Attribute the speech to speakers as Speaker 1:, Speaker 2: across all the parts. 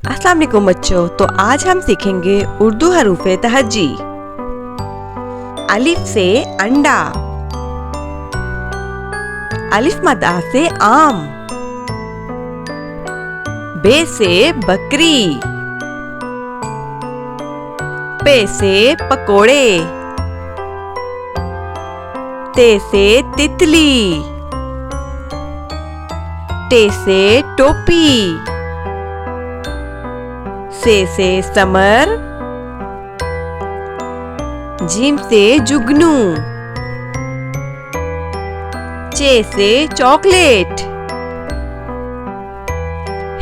Speaker 1: अस्सलाम वालेकुम बच्चों। तो आज हम सीखेंगे उर्दू हरूफ तहज्जी। अलिफ से अंडा, अलिफ मदा से आम, बे से बकरी, पे से पकोड़े, ते से तितली, टे से टोपी, से समर, जीम से जुगनू, चे से चॉकलेट,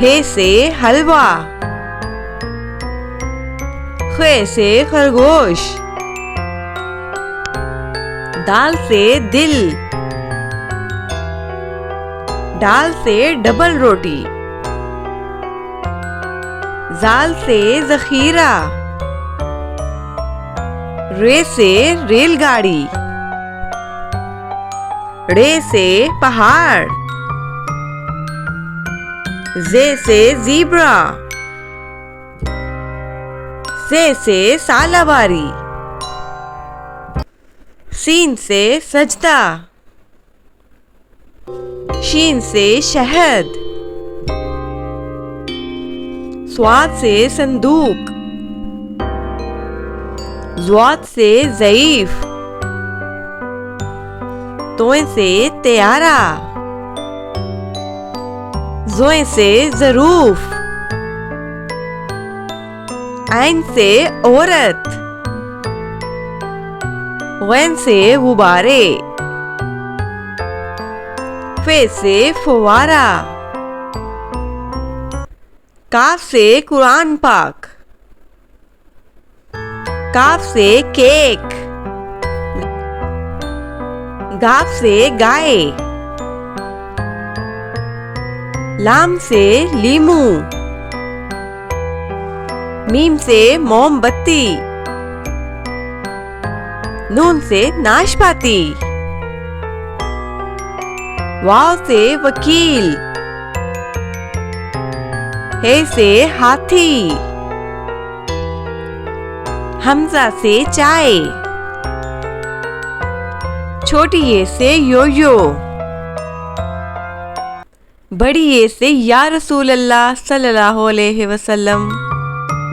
Speaker 1: हे से हलवा, खे से खरगोश, दाल से दिल, डाल से डबल रोटी, जाल से जखीरा, रे से रेलगाड़ी, रे से पहाड़, जे से ज़ीब्रा, से सालाबारी, सीन से सजदा, शीन से शहद, स्वाद से संदूक, ज़्वाद से ज़ईफ, तोए से त्यारा, ज़ोए से ज़रूफ, ऐन से औरत, गैन से गुब्बारे, फे से फुवारा, काफ से कुरान पाक, काफ से केक, गाफ से गाय, लाम से लीमू, मीम से मोमबत्ती, नून से नाशपाती, वाव से वकील, हे से हाथी, हमजा से चाय, छोटी ये से योयो, बड़ी ये से या रसूल अल्लाह सल्लल्लाहु अलैहि वसल्लम।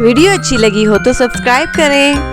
Speaker 1: वीडियो अच्छी लगी हो तो सब्सक्राइब करें।